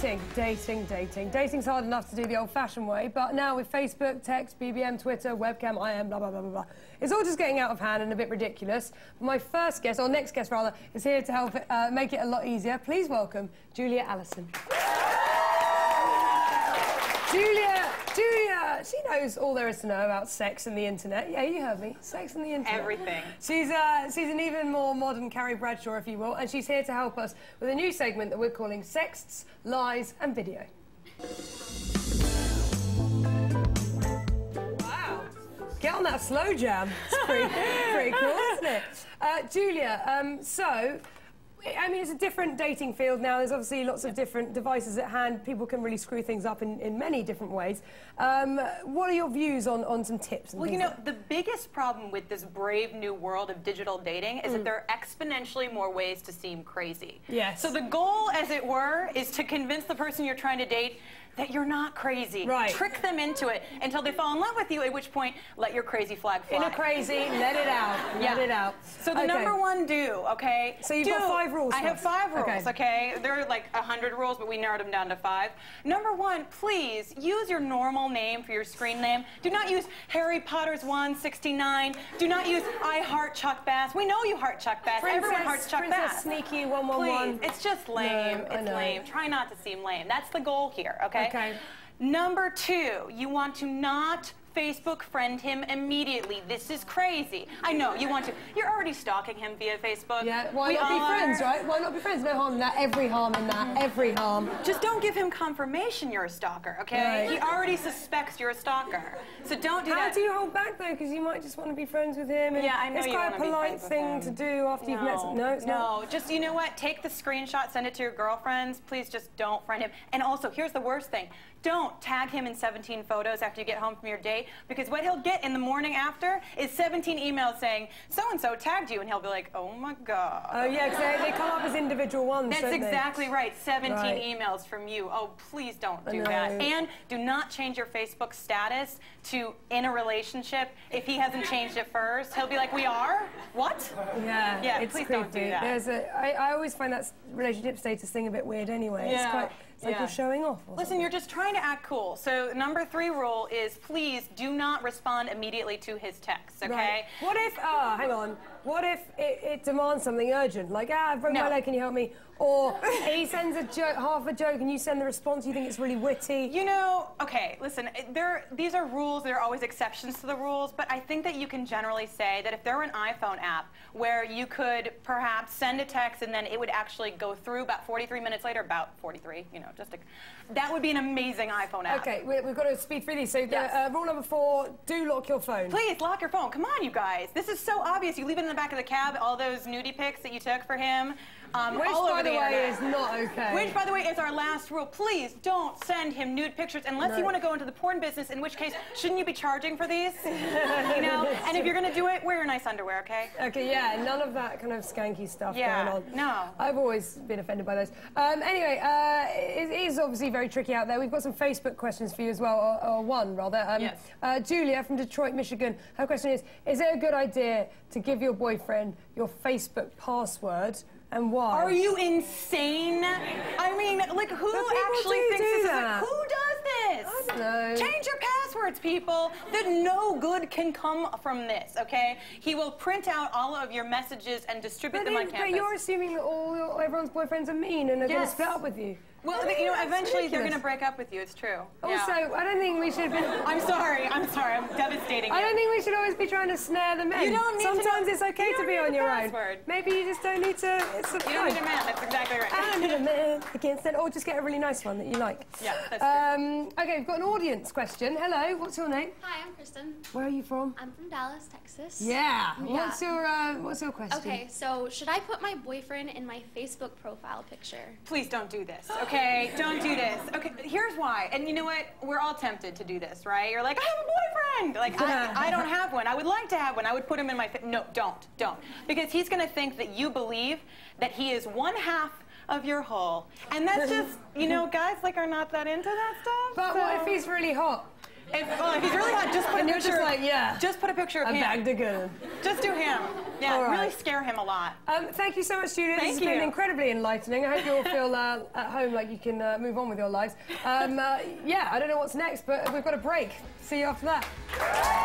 Dating's hard enough to do the old-fashioned way, but now with Facebook, text, BBM, Twitter, webcam, IM, blah, blah, blah, blah, blah. It's all just getting out of hand and a bit ridiculous. My first guest, or next guest rather, is here to help make it a lot easier. Please welcome Julia Allison. Julia, she knows all there is to know about sex and the internet. Yeah, you heard me. Sex and the internet. Everything. She's an even more modern Carrie Bradshaw, if you will, and she's here to help us with a new segment that we're calling Sexts, Lies and Video. Wow. Get on that slow jam. It's pretty cool, isn't it? Julia, so... I mean, it's a different dating field now. There's obviously lots of different devices at hand. People can really screw things up in many different ways. What are your views on some tips? And well, you know, the biggest problem with this brave new world of digital dating is that there are exponentially more ways to seem crazy. Yes. So the goal, as it were, is to convince the person you're trying to date that you're not crazy. Right. Trick them into it until they fall in love with you, at which point, let your crazy flag fly. Inner crazy, let it out. Yeah. Let it out. So the number one okay? So you've got 5 rules. I have 5 rules, okay? There are like 100 rules, but we narrowed them down to 5. Number 1, please use your normal name for your screen name. Do not use Harry Potter's 169. Do not use I heart Chuck Bass. We know you heart Chuck Bass. Everyone hearts Chuck Bass. Sneaky 111. Please, it's just lame. No, it's lame. Try not to seem lame. That's the goal here, okay? Okay. Number 2, you want to not Facebook friend him immediately. This is crazy. I know, you want to. You're already stalking him via Facebook. Yeah, why not be friends, right? Why not be friends? No harm in that. Every harm in that. Every harm. Just don't give him confirmation you're a stalker, okay? Right. He already suspects you're a stalker. So don't do that. How do you hold back, though? Because you might just want to be friends with him. And yeah, I know it's you quite want a to be polite friends with thing him. to do after you've met someone. No, it's not. No, just, you know what? Take the screenshot, send it to your girlfriends. Please just don't friend him. And also, here's the worst thing. Don't tag him in 17 photos after you get home from your date, because what he'll get in the morning after is 17 emails saying, so-and-so tagged you, and he'll be like, oh my God. Oh yeah, because they come up as individual ones, That's don't exactly right, 17 Right. emails from you. Oh, please don't do that. And do not change your Facebook status to in a relationship if he hasn't changed it first. He'll be like, we are? What? Yeah, Yeah, it's please creepy. don't do that. I always find that relationship status thing a bit weird anyway. Yeah. It's like you're showing off. Listen, you're just trying to act cool. So number 3 rule is please do not respond immediately to his texts, okay? Right. What if, hang on, what if it demands something urgent? Like, I broke my leg, can you help me? Or he sends a joke, half a joke, and you send the response, you think it's really witty. You know, okay, listen, these are rules, there are always exceptions to the rules, but I think that you can generally say that if there were an iPhone app where you could perhaps send a text and then it would actually go through about 43 minutes later, about 43, you know, that would be an amazing iPhone app. Okay, we've got to speed through these. So rule number 4, do lock your phone. Please, lock your phone. Come on, you guys. This is so obvious. You leave it in the back of the cab, all those nudie pics that you took for him. Which, all over by the way, internet. is not okay. Which, by the way, is our last rule. Please don't send him nude pictures unless you want to go into the porn business, in which case, shouldn't you be charging for these? You know? And if you're going to do it, wear your nice underwear, okay? Okay, yeah, none of that kind of skanky stuff going on. No. I've always been offended by those. Anyway, it is obviously very tricky out there. We've got some Facebook questions for you as well, or one, rather. Yes. Julia from Detroit, Michigan, her question is it a good idea to give your boyfriend your Facebook password? And why? Are you insane? I mean, like, who actually thinks this is like, who does this? I don't know. Change your passwords, people. That no good can come from this, okay? He will print out all of your messages and distribute them on campus. But you're assuming that everyone's boyfriends are mean and are going to split up with you. Well, you know, eventually they're going to break up with you. It's true. Also, I don't think we should be... I'm sorry. I'm devastating you. I don't think we should always be trying to snare the men. You don't need Sometimes it's okay to be on your own. Maybe you just don't need to... You don't need a man. That's exactly right. I don't need a man against it. Or just get a really nice one that you like. Yeah, that's true. Okay, we've got an audience question. Hello, what's your name? Hi, I'm Kristen. Where are you from? I'm from Dallas, Texas. Yeah. What's your question? Okay, so should I put my boyfriend in my Facebook profile picture? Please don't do this, okay? Don't do this. Okay, here's why. And you know what? We're all tempted to do this, right? You're like, I have a boyfriend! Like, I don't have one. I would like to have one. I would put him in my... No, don't. Because he's going to think that you believe that he is one half of your whole. And that's just, you know, guys, like, are not that into that stuff. But what if he's really hot? If he's really hot, just put a you're picture. just like, yeah. Just put a picture of A him. bag to go. Just do him. Yeah, All right. really scare him a lot. Thank you so much, Julia. Thank This has been you. incredibly enlightening. I hope you all feel at home like you can move on with your lives. Yeah, I don't know what's next, but we've got a break. See you after that.